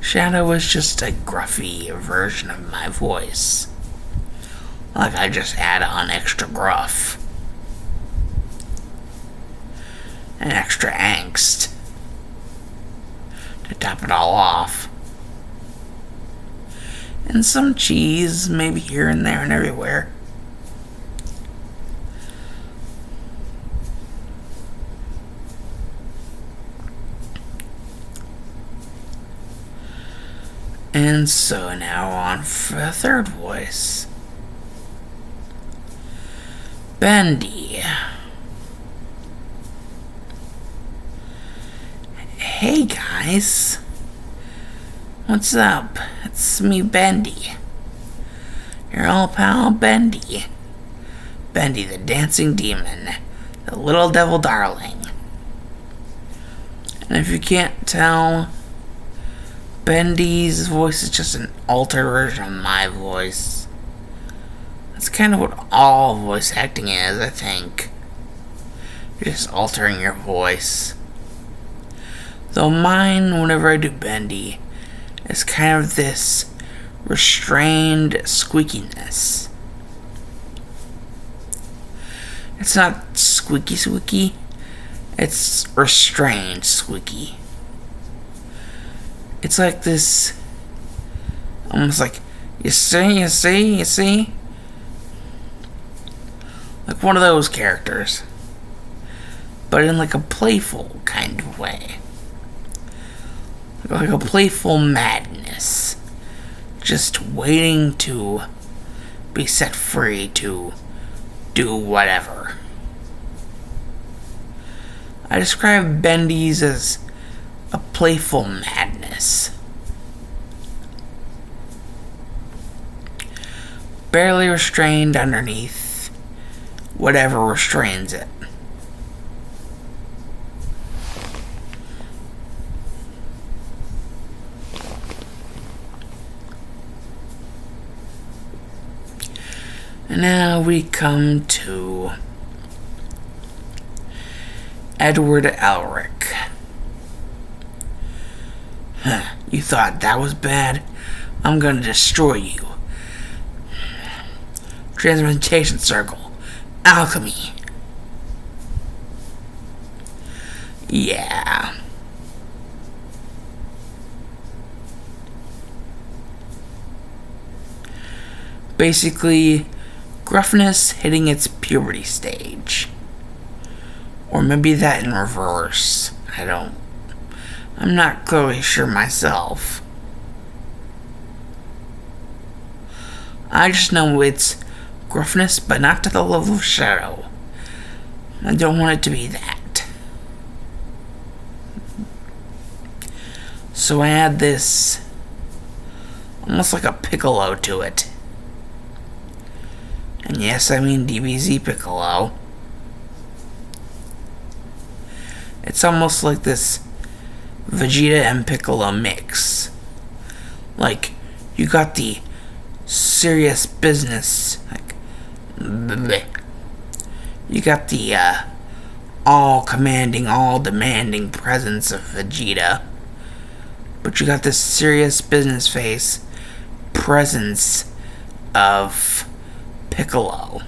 Shadow is just a gruffy version of my voice. Like I just add on extra gruff. And extra angst. To top it all off. And some cheese, maybe here and there and everywhere. And so now on for the third voice. Bendy. Hey guys. What's up? It's me, Bendy. Your old pal, Bendy. Bendy the dancing demon. The little devil darling. And if you can't tell, Bendy's voice is just an altered version of my voice. That's kind of what all voice acting is, I think. You're just altering your voice. Though mine, whenever I do Bendy, is kind of this restrained squeakiness. It's not squeaky squeaky, it's restrained squeaky. It's like this, almost like, you see? Like one of those characters. But in like a playful kind of way. Like a playful madness. Just waiting to be set free to do whatever. I describe Bendy's as a playful madness. Barely restrained underneath whatever restrains it. And now we come to Edward Elric. You thought that was bad? I'm gonna destroy you. Transmutation circle. Alchemy. Yeah. Basically, gruffness hitting its puberty stage. Or maybe that in reverse. I'm not clearly sure myself. I just know it's gruffness, but not to the level of Shadow. I don't want it to be that. So I add this, almost like a piccolo to it. And yes, I mean DBZ Piccolo. It's almost like this Vegeta and Piccolo mix. Like, you got the serious business, like, bleh. You got the all commanding, all demanding presence of Vegeta, but you got this serious business face presence of Piccolo,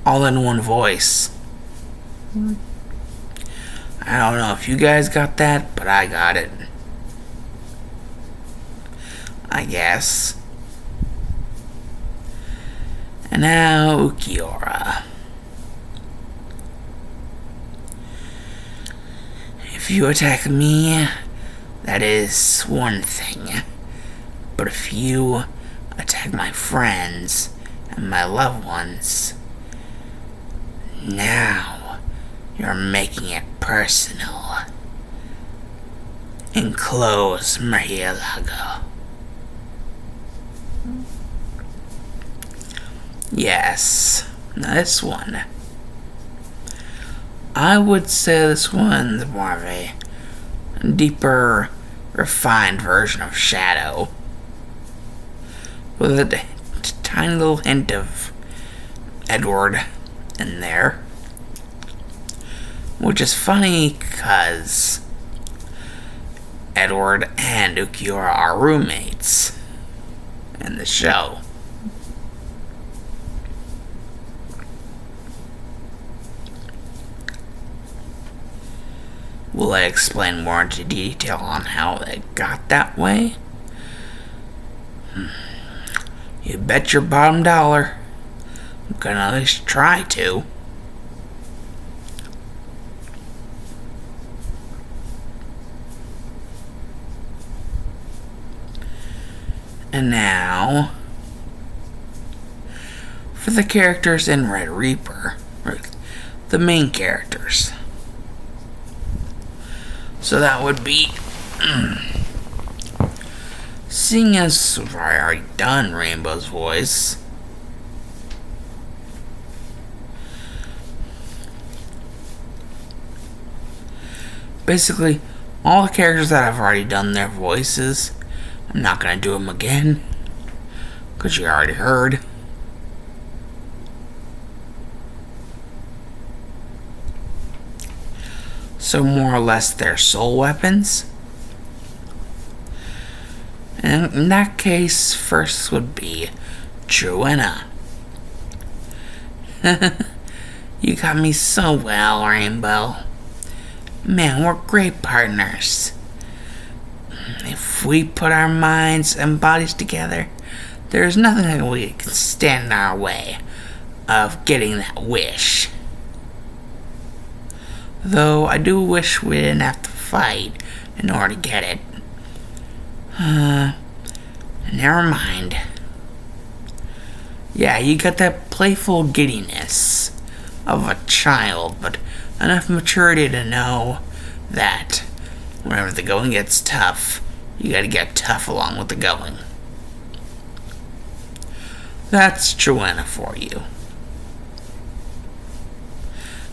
all in one voice. I don't know if you guys got that, but I got it. I guess. And now Ulquiorra. If you attack me, that is one thing. But if you attack my friends and my loved ones, now you're making it personal. Enclose Murcielago. Yes, this one. I would say this one's more of a deeper, refined version of Shadow. With a tiny little hint of Edward in there. Which is funny because Edward and Ukiura are roommates in the show. Will I explain more into detail on how it got that way? You bet your bottom dollar. I'm gonna at least try to. And now, for the characters in Red Reaper, or the main characters. So that would be, seeing as I've already done Rainbow's voice, basically all the characters that I've already done their voices, I'm not going to do them again, because you already heard. So more or less they're soul weapons. And in that case, first would be Truena. You got me so well, Rainbow. Man, we're great partners. If we put our minds and bodies together, there's nothing that we can stand in our way of getting that wish. Though I do wish we didn't have to fight in order to get it. Never mind. Yeah, you got that playful giddiness of a child, but enough maturity to know that whenever the going gets tough, you gotta get tough along with the going. That's Truena for you.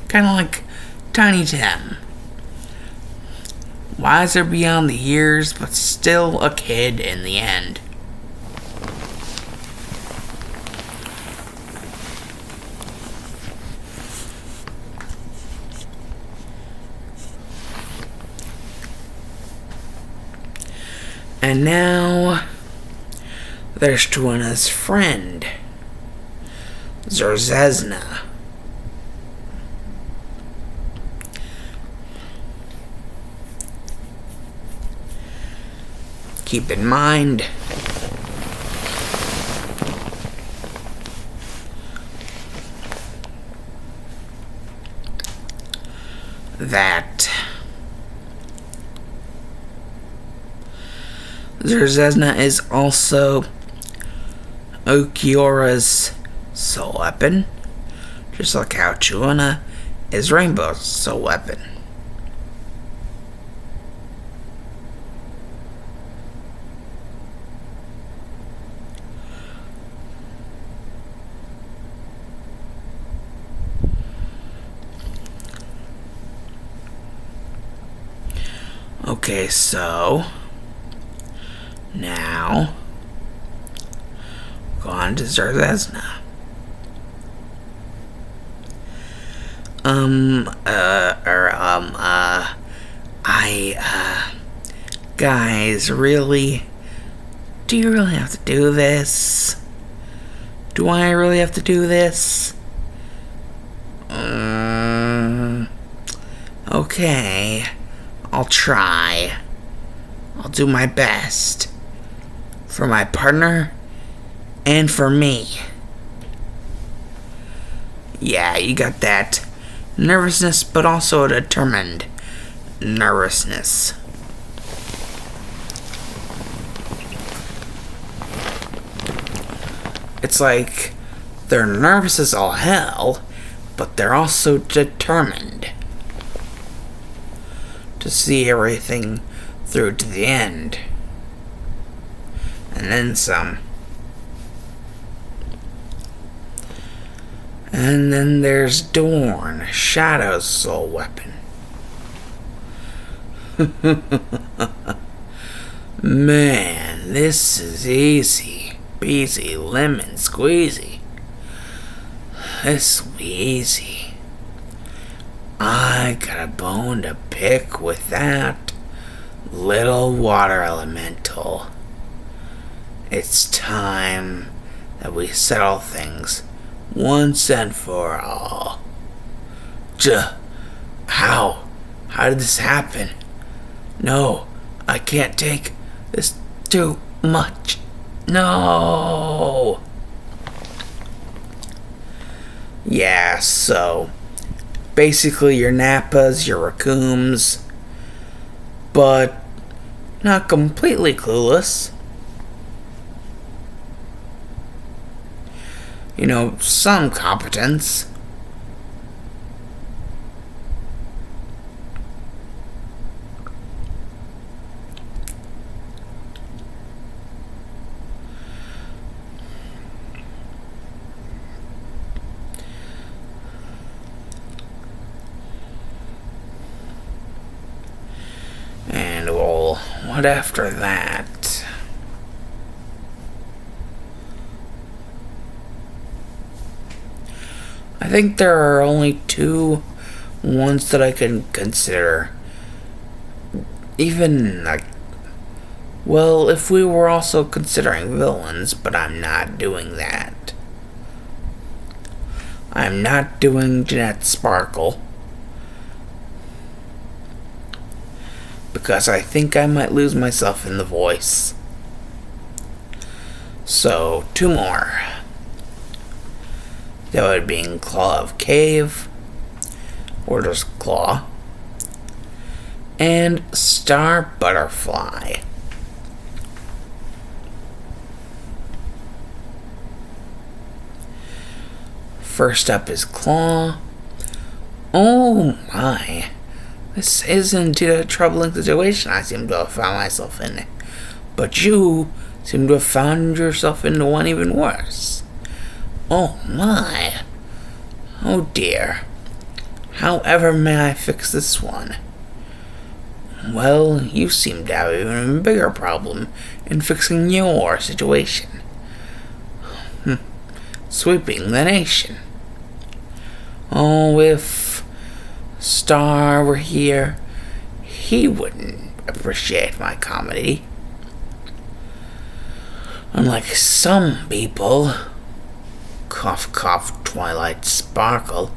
Kinda like Tiny Tim. Wiser beyond the years, but still a kid in the end. And now, there's Truena's friend, Zerzezna. Keep in mind that Zerzezna is also Ukiura's soul weapon, just like how Truena is Rainbow's soul weapon. Okay, so now go on to Zerzezna. Guys, really? Do you really have to do this? Do I really have to do this? Okay. I'll try. I'll do my best. For my partner and for me. Yeah, you got that nervousness, but also a determined nervousness. It's like they're nervous as all hell, but they're also determined to see everything through to the end. And then some. And then there's Dorn, Shadow's soul weapon. Man, this is easy peasy lemon squeezy. This will be easy. I got a bone to pick with that Little water elemental, it's time that we settle things once and for all. How? How did this happen? No, I can't take this too much. No! Yeah, so basically your Nappas, your Rakums, but not completely clueless. Some competence. And well, what after that? I think there are only two ones that I can consider. Even, well, if we were also considering villains, but I'm not doing that. I'm not doing Jeanette Sparkle. Because I think I might lose myself in the voice. So, two more. That would be Claw of Cave, or just Claw, and Star Butterfly. First up is Claw. Oh my. This is indeed a troubling situation I seem to have found myself in. But you seem to have found yourself into one even worse. Oh my. Oh dear. However may I fix this one? Well, you seem to have an even bigger problem in fixing your situation. Sweeping the nation. Oh, if Star were here, he wouldn't appreciate my comedy. Unlike some people. Cough, cough, Twilight Sparkle.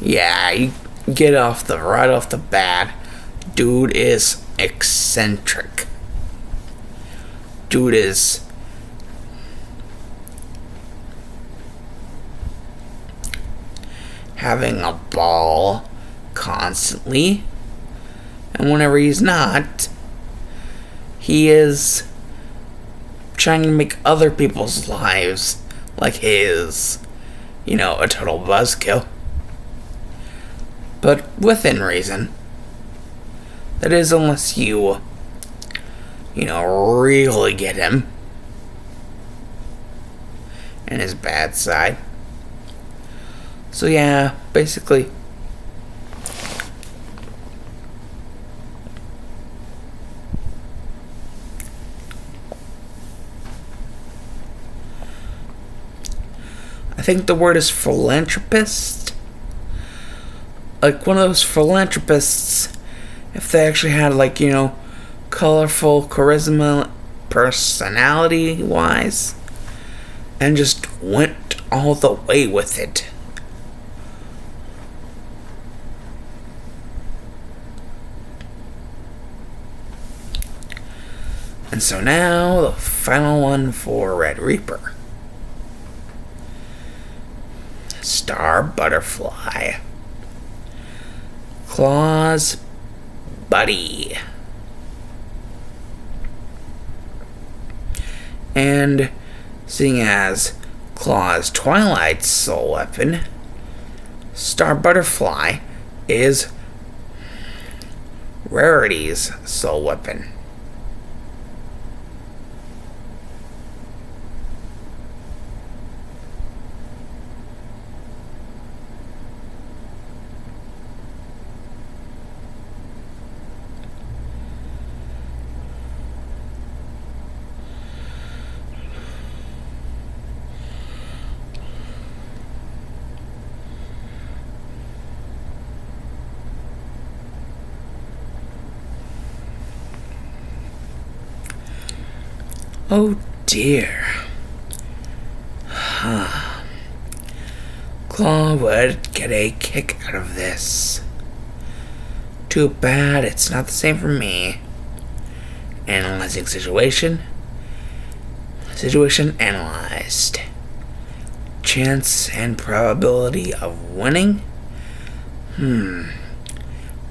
Yeah, you get right off the bat. Dude is eccentric. Dude is having a ball constantly. And whenever he's not, he is trying to make other people's lives like his, a total buzzkill. But within reason. That is, unless you, really get him and his bad side. So yeah, basically, I think the word is philanthropist. Like one of those philanthropists, if they actually had colorful charisma, personality wise, and just went all the way with it. And so now, the final one for Red Reaper. Star Butterfly. Claw's buddy. And seeing as Claw's Twilight soul weapon, Star Butterfly is Rarity's soul weapon. Oh dear. Claw would get a kick out of this. Too bad it's not the same for me. Analyzing situation. Situation analyzed. Chance and probability of winning?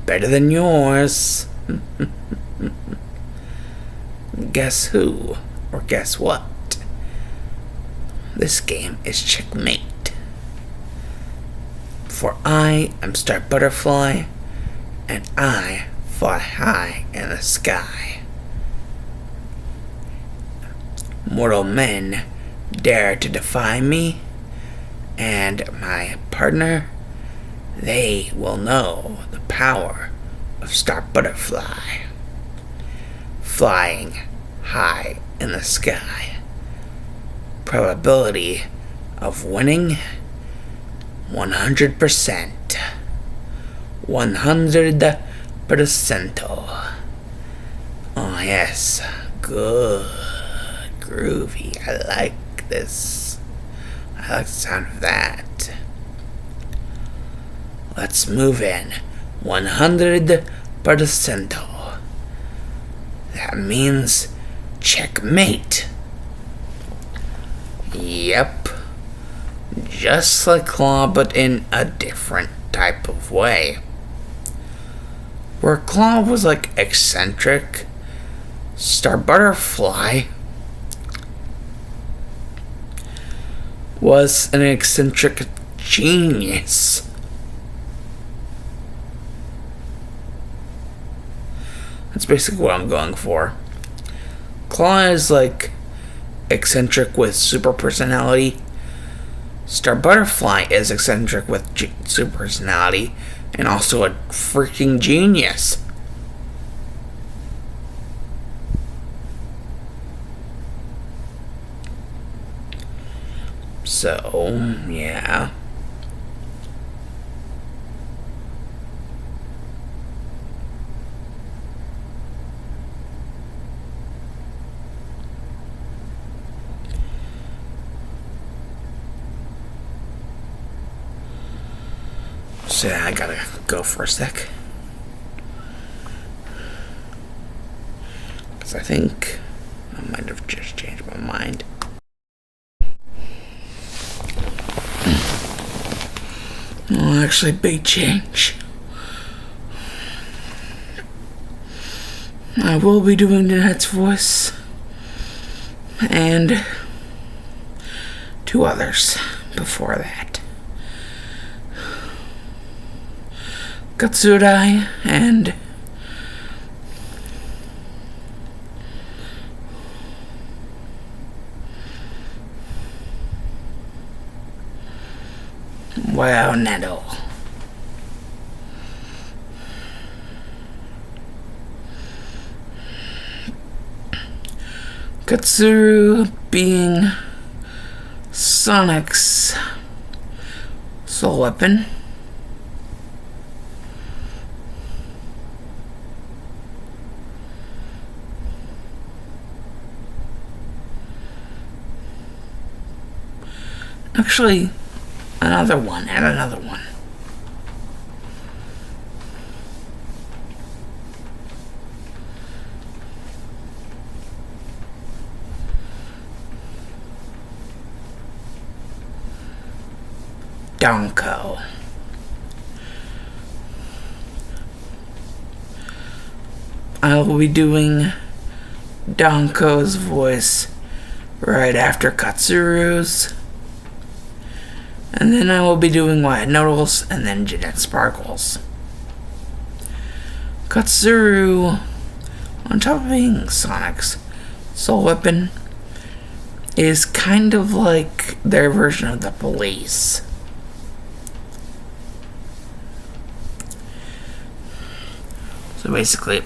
Better than yours. Guess who? Or guess what? This game is checkmate. For I am Star Butterfly, and I fly high in the sky. Mortal men dare to defy me, and my partner, they will know the power of Star Butterfly. Flying high in the sky. Probability of winning 100%. 100%. Oh yes, good. Groovy. I like this. I like the sound of that. Let's move in. 100%. That means checkmate. Yep. Just like Claw, but in a different type of way. Where Claw was like eccentric, Star Butterfly was an eccentric genius. That's basically what I'm going for. Claw is like eccentric with super personality. Star Butterfly is eccentric with super personality and also a freaking genius. So, yeah. So I gotta go for a sec. Because I think I might have just changed my mind. Well, actually, big change. I will be doing Danette's voice. And 2 others before that. Katsurai and Wow, Nettle. Katsuru being Sonic's soul weapon. Actually, another one. Donko. I will be doing Donko's voice right after Katsuru's. And then I will be doing Wyatt Noodles and then Jeanette Sparkles. Katsuru, on top of being Sonic's soul weapon, is kind of like their version of the police. So basically,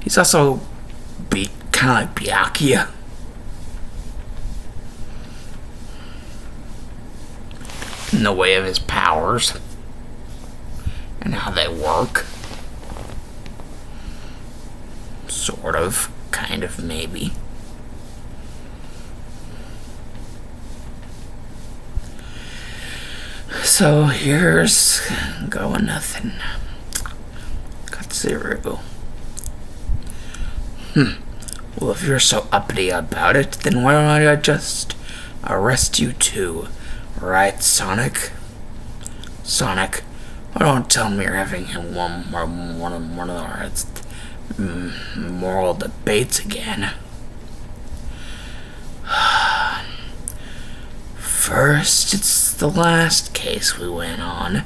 he's also kind of like Byakuya. In the way of his powers and how they work. Sort of, kind of, maybe. So here's going nothing. Katsuru. Well, if you're so uppity about it, then why don't I just arrest you too? Right, Sonic? Sonic, why don't tell me you're having one of our moral debates again? First, it's the last case we went on,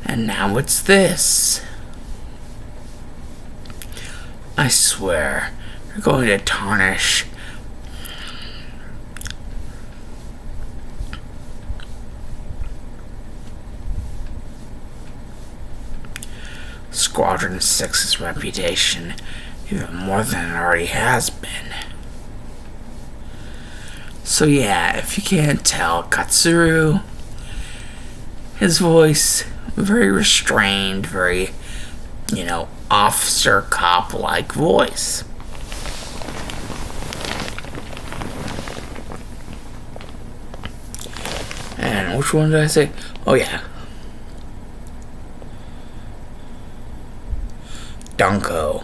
and now it's this. I swear, you're going to tarnish Squadron 6's reputation even more than it already has been. So yeah, if you can't tell, Katsuru, his voice, very restrained, very, officer cop-like voice. And which one did I say? Oh yeah. Danko.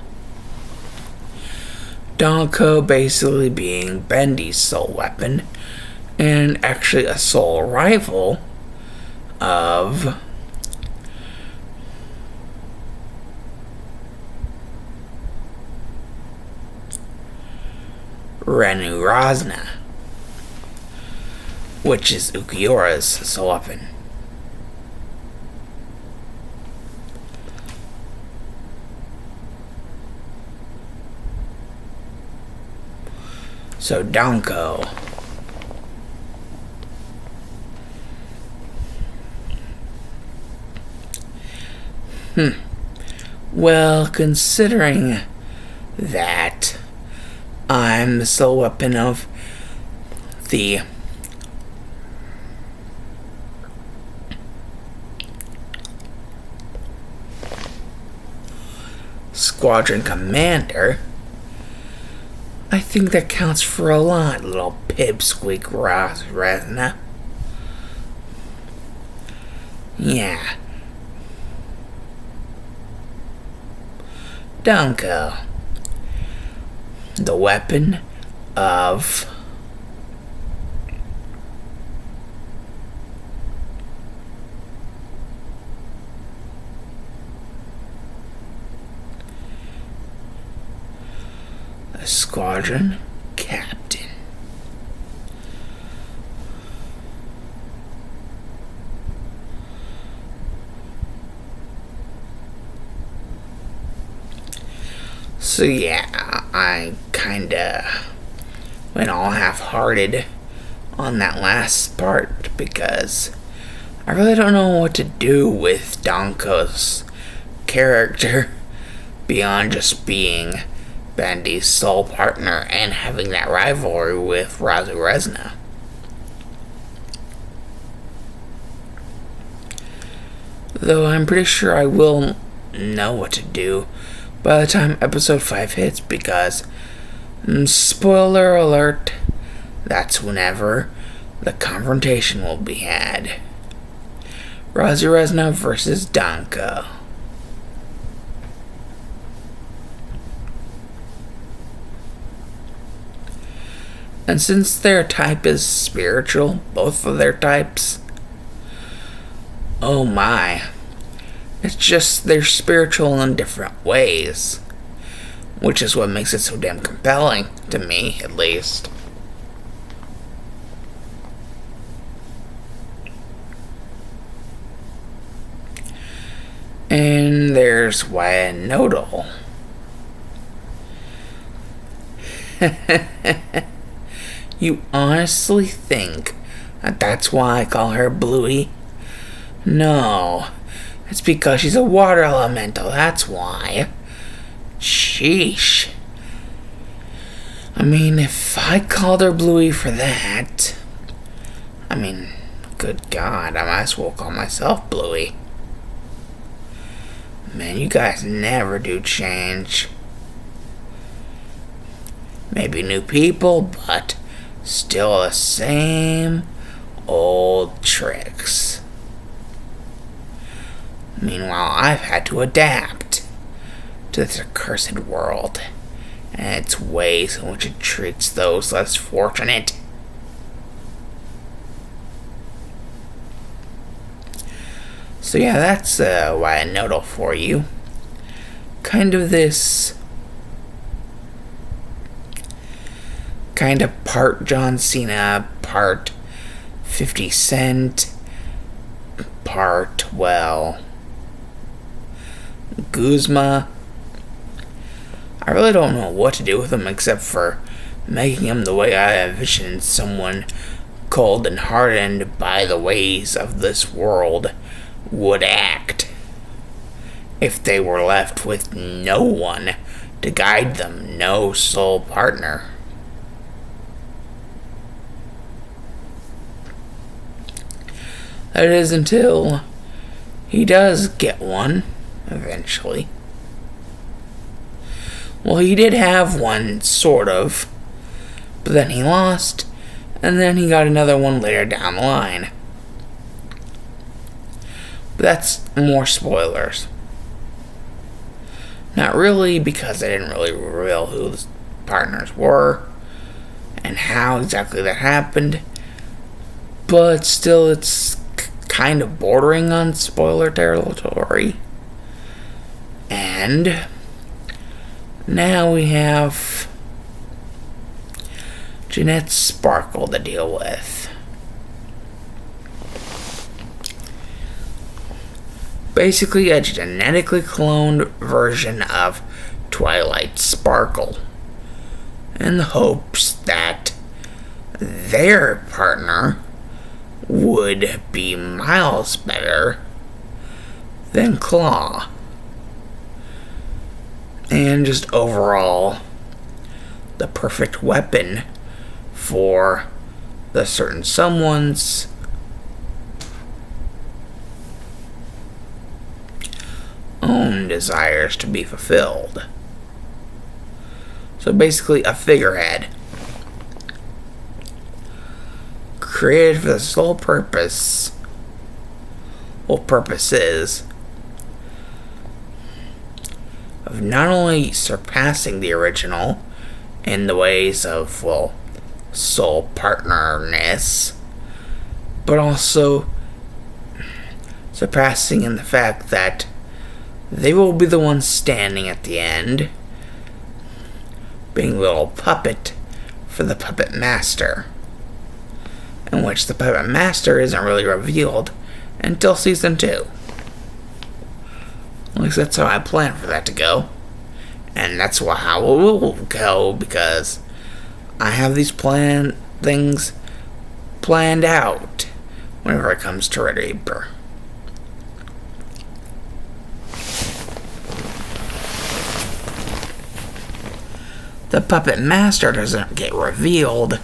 Danko basically being Bendy's sole weapon, and actually a sole rival of Renu Razna, which is Ulquiorra's sole weapon. So Danko. Well, considering that I'm the sole weapon of the squadron commander, I think that counts for a lot, little pipsqueak Razna. Yeah. Danko. The weapon of a squadron captain. So yeah, I kinda went all half-hearted on that last part because I really don't know what to do with Danko's character beyond just being Bendy's sole partner and having that rivalry with Razu Rezna. Though I'm pretty sure I will know what to do by the time episode 5 hits because, spoiler alert, that's whenever the confrontation will be had. Razu Rezna versus Danko. And since their type is spiritual, both of their types, oh my. It's just they're spiritual in different ways, which is what makes it so damn compelling, to me at least. And there's Wyatt Nodal. You honestly think that's why I call her Bluey? No. It's because she's a water elemental, that's why. Sheesh. I mean, if I called her Bluey for that, good God, I might as well call myself Bluey. Man, you guys never do change. Maybe new people, but still the same old tricks. Meanwhile, I've had to adapt to this accursed world and its ways in which it treats those less fortunate. So yeah, that's why I noted for you. Kind of this kind of part John Cena, part 50 Cent, part, well, Guzma. I really don't know what to do with him except for making him the way I envisioned someone cold and hardened by the ways of this world would act if they were left with no one to guide them, no soul partner. That is until he does get one, eventually. Well, he did have one, sort of, but then he lost, and then he got another one later down the line. But that's more spoilers. Not really, because I didn't really reveal who the partners were and how exactly that happened. But still, it's kind of bordering on spoiler territory. And now we have Jeanette Sparkle to deal with. Basically a genetically cloned version of Twilight Sparkle, in the hopes that their partner would be miles better than Claw. And just overall, the perfect weapon for the certain someone's own desires to be fulfilled. So basically a figurehead created for the sole purpose, purposes of not only surpassing the original in the ways of, soul partnerness, but also surpassing in the fact that they will be the ones standing at the end, being a little puppet for the puppet master, in which the puppet master isn't really revealed until season 2. At least that's how I plan for that to go. And that's how it will go, because I have these things planned out whenever it comes to Red Reaper. The puppet master doesn't get revealed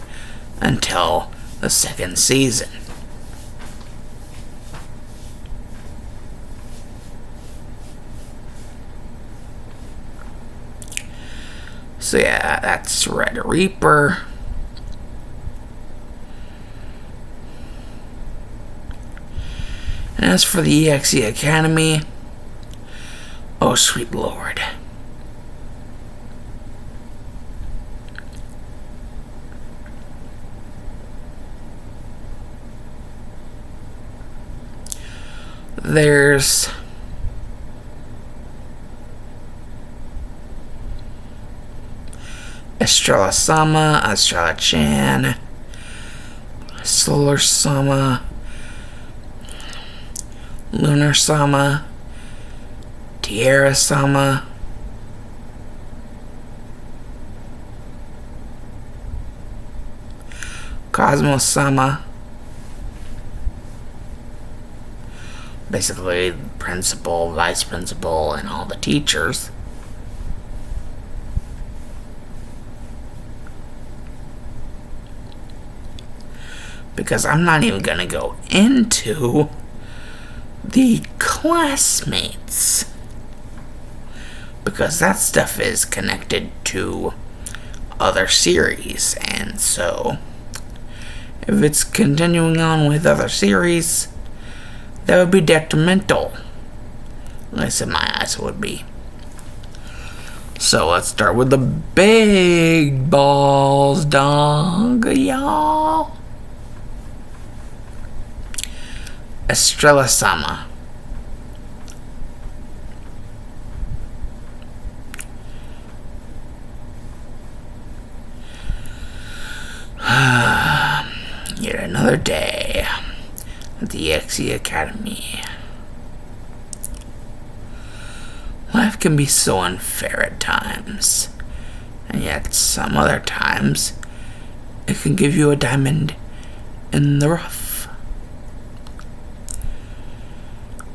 until the second season. So yeah, that's Red Reaper. And as for the EXE Academy, oh sweet lord. There's Estrella-sama, Estrella-chan, Solar-sama, Lunar-sama, Tierra-sama, Cosmos-sama, basically principal, vice principal, and all the teachers. Because I'm not even gonna go into the classmates, because that stuff is connected to other series, and so if it's continuing on with other series, that would be detrimental At least in my eyes it would be. So let's start with the big balls, dog, y'all. Estrella Sama. Yet another day at the EXE Academy. Life can be so unfair at times, and yet some other times it can give you a diamond in the rough.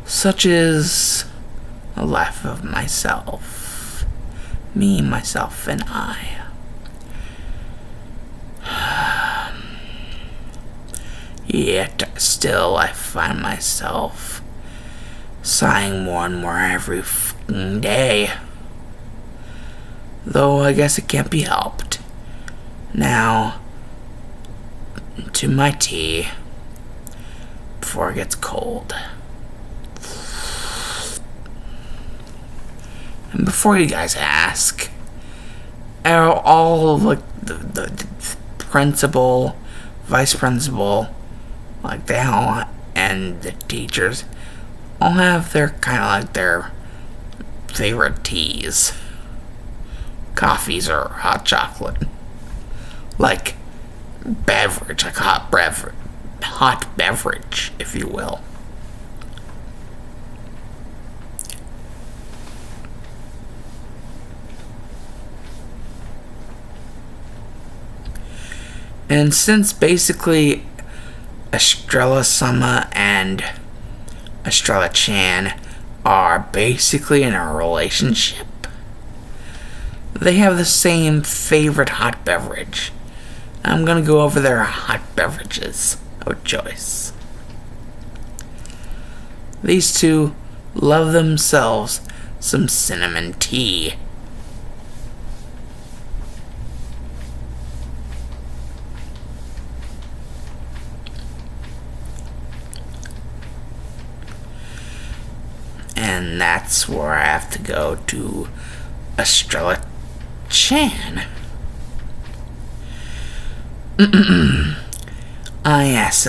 Such is the life of myself, me, myself, and I. Yet still I find myself sighing more and more every fucking day. Though I guess it can't be helped. Now, to my tea before it gets cold. And before you guys ask, are all like the principal, vice principal, like they all, and the teachers all have their kind of like their favorite teas, coffees, or hot chocolate, like beverage, like hot beverage, if you will. And since basically Estrella Sama and Estrella Chan are basically in a relationship, they have the same favorite hot beverage. I'm gonna go over their hot beverages of choice. These two love themselves some cinnamon tea. And that's where I have to go to Estrella Chan. Yes.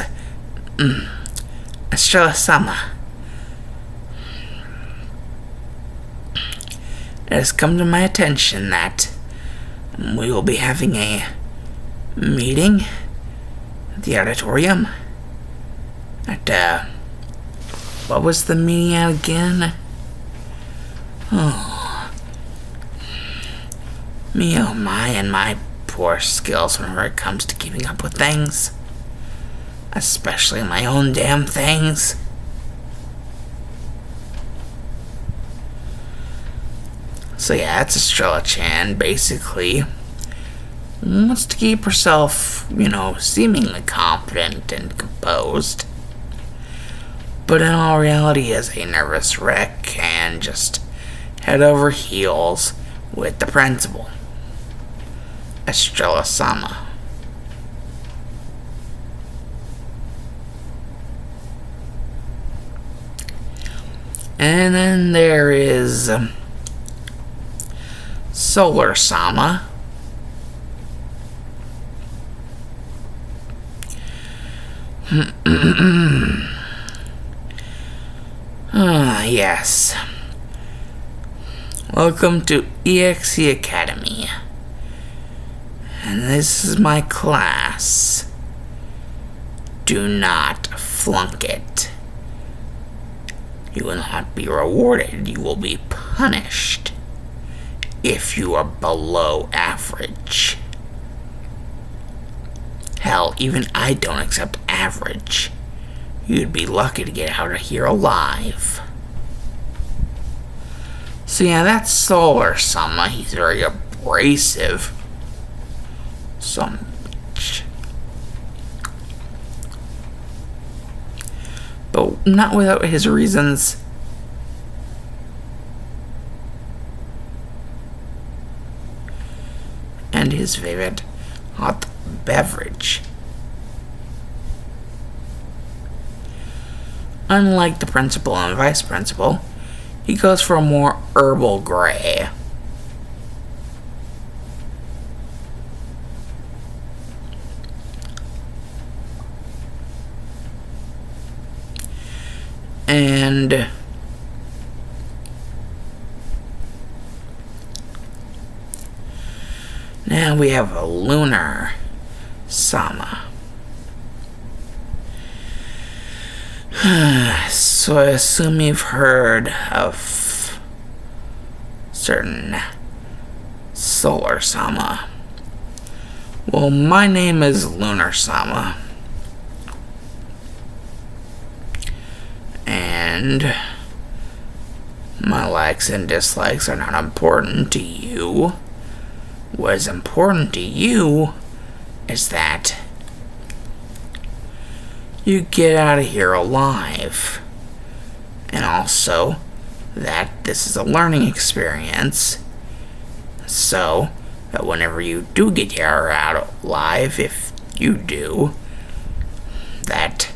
Estrella Sama. It has come to my attention that we will be having a meeting at the auditorium at, what was the meeting at again? Oh. Me, oh my, and my poor skills whenever it comes to keeping up with things. Especially my own damn things. So yeah, it's Estrella Chan, basically wants to keep herself, seemingly confident and composed. But in all reality is a nervous wreck and just head over heels with the principal, Estrella Sama. And then there is Solar Sama. Yes. Welcome to EXE Academy. And this is my class. Do not flunk it. You will not be rewarded. You will be punished if you are below average. Hell, even I don't accept average. You'd be lucky to get out of here alive. So yeah, that's Solar Sama. He's very abrasive. So much. But not without his reasons. And his favorite hot beverage. Unlike the principal and vice principal, he goes for a more herbal gray. And now we have a Lunar Sama. So I assume you've heard of certain Solar Sama. Well, my name is Lunar Sama. And my likes and dislikes are not important to you. What is important to you is that you get out of here alive. And also that this is a learning experience. So that whenever you do get out alive, if you do, that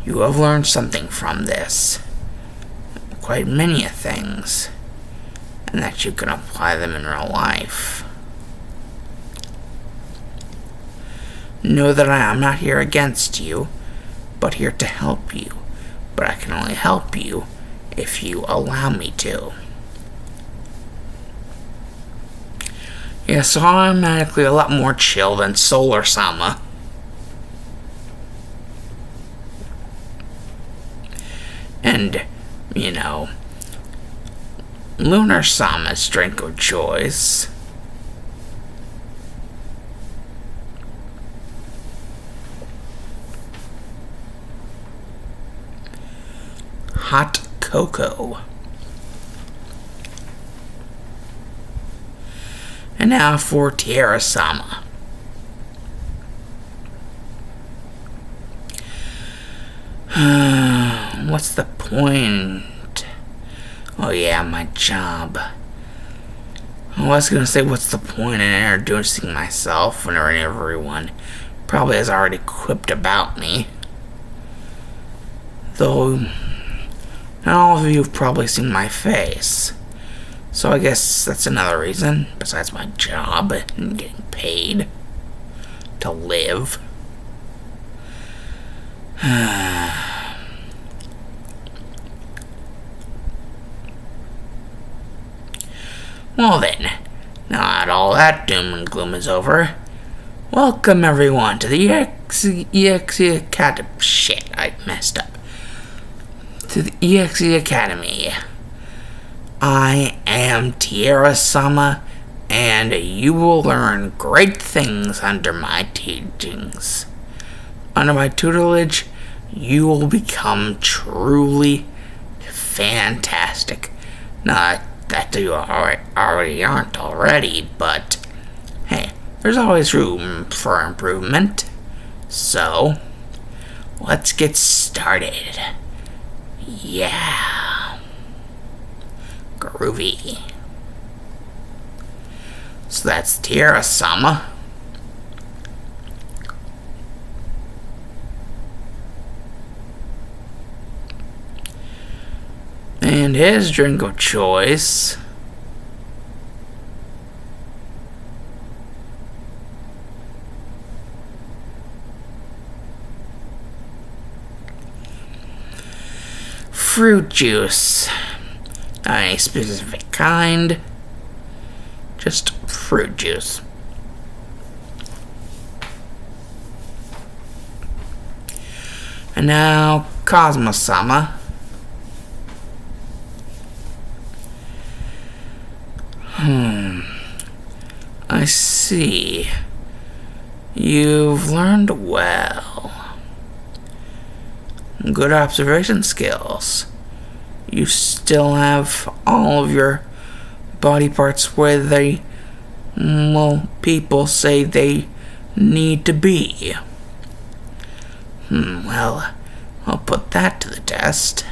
you have learned something from this. Quite many things. And that you can apply them in real life. Know that I am not here against you, but here to help you. But I can only help you if you allow me to. Yeah, so I'm automatically a lot more chill than Solar Sama. And, you know, Lunar Sama's drink of choice hot cocoa. And now for Tiara Sama. What's the point? Oh yeah, my job. I was gonna say, what's the point in introducing myself when everyone probably has already quipped about me? Though, not all of you have probably seen my face. So I guess that's another reason, besides my job and getting paid to live. Well then, now that all that doom and gloom is over, welcome everyone to the EXE Academy. Shit, I messed up. To the EXE Academy. I am Tiara Sama, and you will learn great things under my teachings. Under my tutelage, you will become truly fantastic. Not that you already aren't already, but hey, there's always room for improvement. So, let's get started. Yeah. Groovy. So that's Tiara Sama. And his drink of choice fruit juice. Not any specific kind, just fruit juice. And now Cosmo-sama. I see. You've learned well. Good observation skills. You still have all of your body parts where they, well, people say they need to be. Well, I'll put that to the test.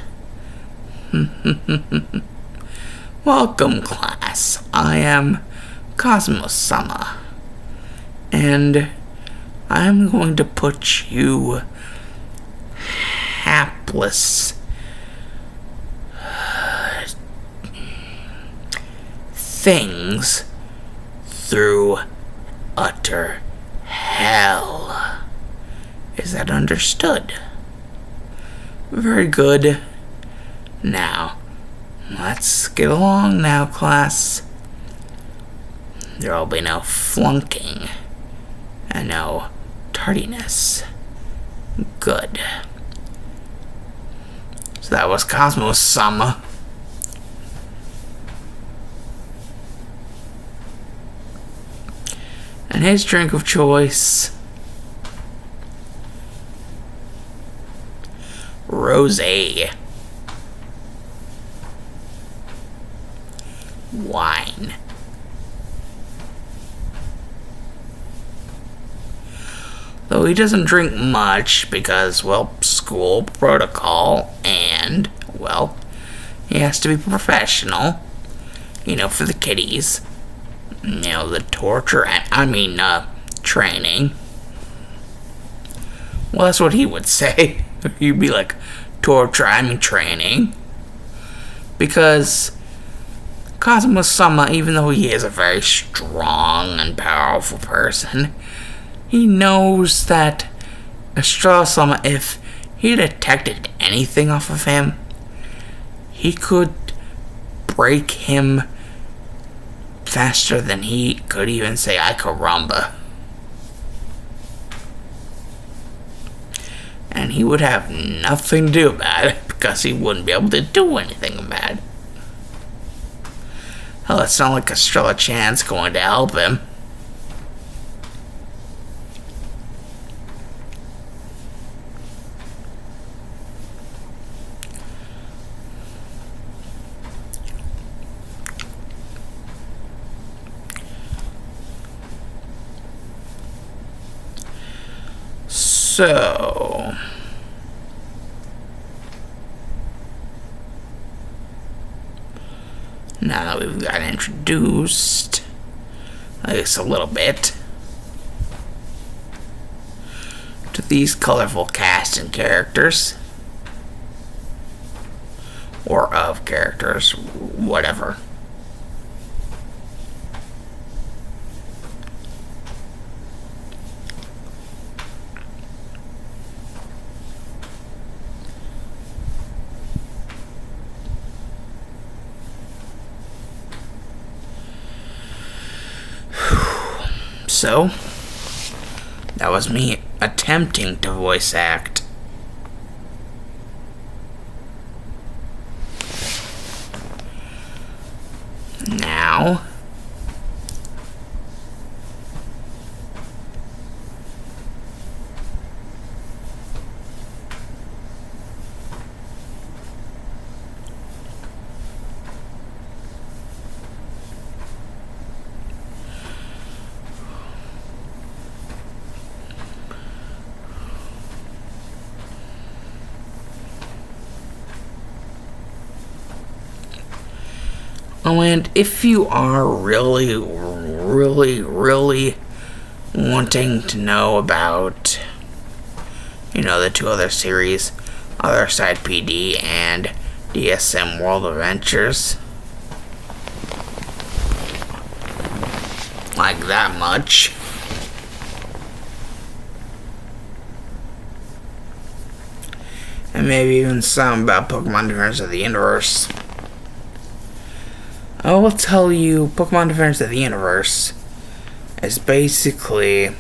Welcome, class. I am Cosmo-sama. And I'm going to put you hapless things through utter hell. Is that understood? Very good. Now, let's get along now, class. There'll be no flunking and no tardiness. Good. So that was Cosmo-sama. And his drink of choice, rosé. Wine. Though he doesn't drink much because, well, school protocol and, well, he has to be professional, for the kiddies. The torture, training. Well, that's what he would say. He'd be like, torture, training. Because Cosmo-sama, even though he is a very strong and powerful person, he knows that Estrella-sama, if he detected anything off of him, he could break him faster than he could even say "ay caramba." And he would have nothing to do about it because he wouldn't be able to do anything about it. Hell, it's not like Estrella-chan's going to help him. So, now that we've got introduced, at least a little bit, to these colorful cast and characters, or of characters, whatever. So, that was me attempting to voice act. Now, and if you are really wanting to know about, the two other series, Other Side PD and DSM World Adventures, like that much, and maybe even some about Pokemon Defenders of the Universe, I will tell you, Pokemon Defenders of the Universe is basically,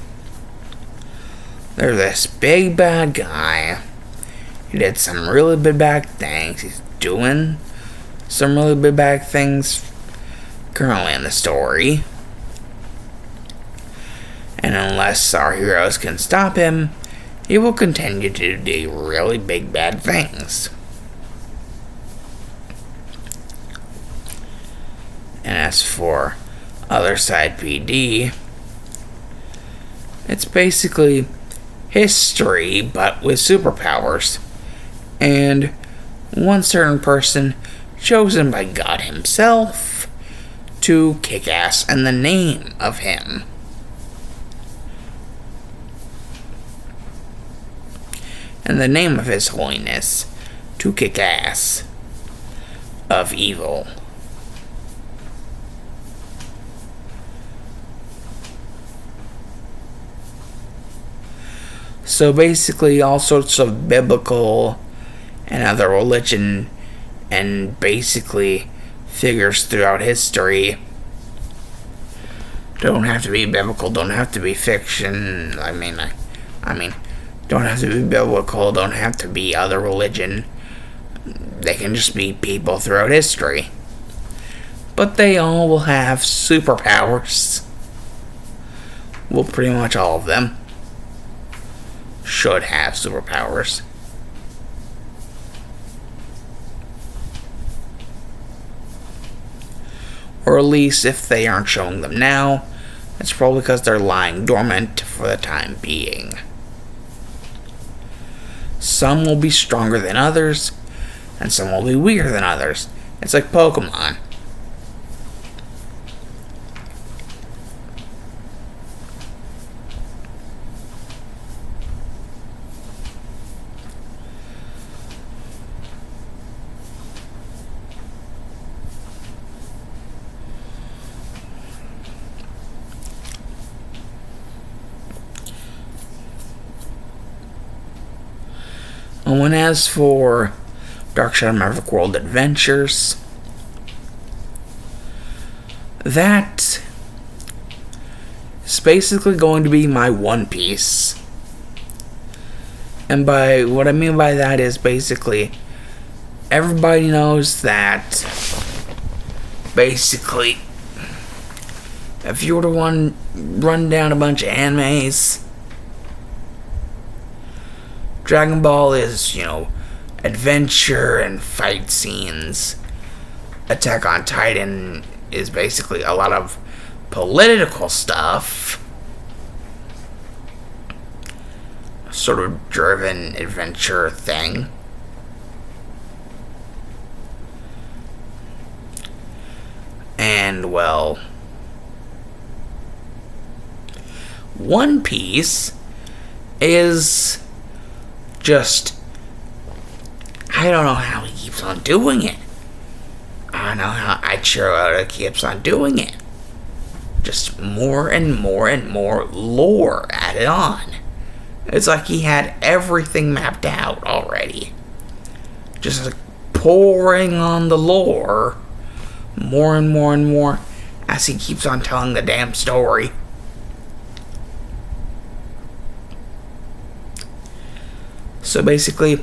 there's this big bad guy. He did some really big bad things. He's doing some really big bad things currently in the story. And unless our heroes can stop him, he will continue to do really big bad things. And as for Other Side PD, it's basically history but with superpowers. And one certain person chosen by God himself to kick ass in the name of him. In the name of His Holiness, to kick ass of evil. So basically, all sorts of biblical and other religion and basically figures throughout history don't have to be biblical, don't have to be fiction. I mean, don't have to be biblical, don't have to be other religion. They can just be people throughout history. But they all will have superpowers. Well, pretty much all of them should have superpowers. Or at least if they aren't showing them now, it's probably because they're lying dormant for the time being. Some will be stronger than others, and some will be weaker than others. It's like Pokemon. And as for Dark Shadow Maverick World Adventures, that is basically going to be my One Piece. And by what I mean by that is basically everybody knows that basically if you were to run down a bunch of animes, Dragon Ball is, adventure and fight scenes. Attack on Titan is basically a lot of political stuff. Sort of driven adventure thing. And, well, One Piece is just, I don't know how he keeps on doing it. I don't know how Eiichiro Oda keeps on doing it. Just more and more and more lore added on. It's like he had everything mapped out already. Just like pouring on the lore more and more and more as he keeps on telling the damn story. So basically,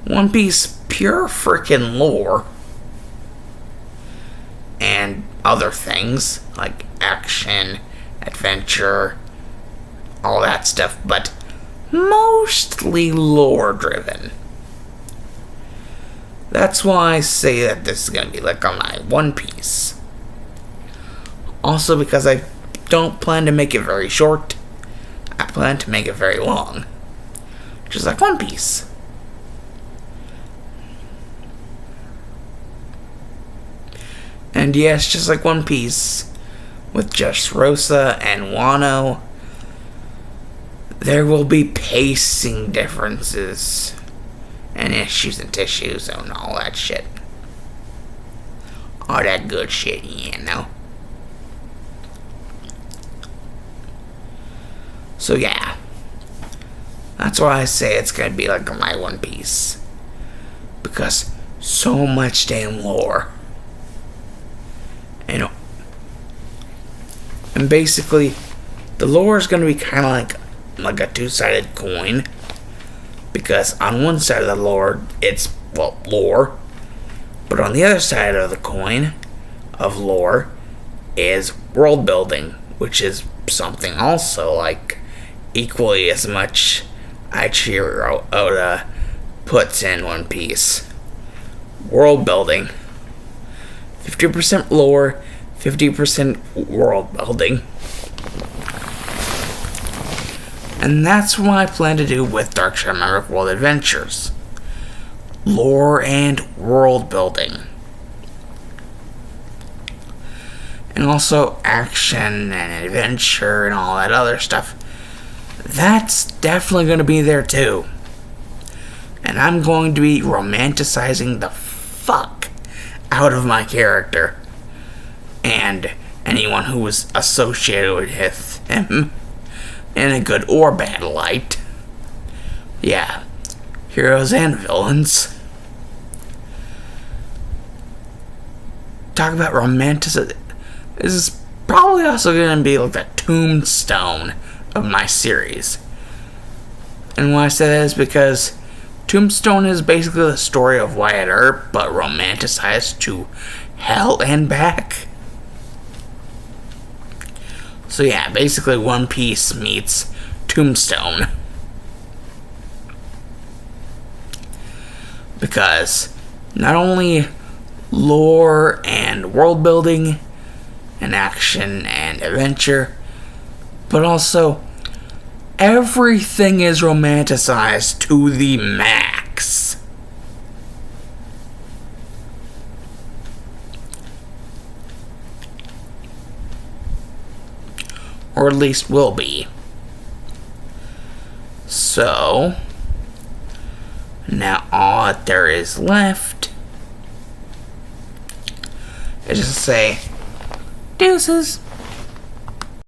One Piece pure freaking lore and other things like action, adventure, all that stuff, but mostly lore driven. That's why I say that this is going to be like on my One Piece. Also because I don't plan to make it very short, I plan to make it very long. Just like One Piece. And yes, just like One Piece, with Dressrosa and Wano, there will be pacing differences and issues and tissues and all that shit. All that good shit, So yeah. That's why I say it's gonna be like my One Piece. Because so much damn lore. And basically, the lore is gonna be kind of like a two-sided coin. Because on one side of the lore, it's, lore. But on the other side of the coin of lore is world building. Which is something also equally as much Eiichiro Oda puts in One Piece. World building. 50% lore, 50% world building. And that's what I plan to do with Dark Shadow Maverick World Adventures. Lore and world building. And also action and adventure and all that other stuff. That's definitely going to be there too. And I'm going to be romanticizing the fuck out of my character. And anyone who was associated with him in a good or bad light. Yeah, heroes and villains. Talk about romantic. This is probably also going to be like the tombstone of my series. And why I say that is because Tombstone is basically the story of Wyatt Earp, but romanticized to hell and back. So yeah, basically One Piece meets Tombstone. Because not only lore and world building and action and adventure, but also everything is romanticized to the max. Or at least will be. So, now all that there is left is just to say, deuces.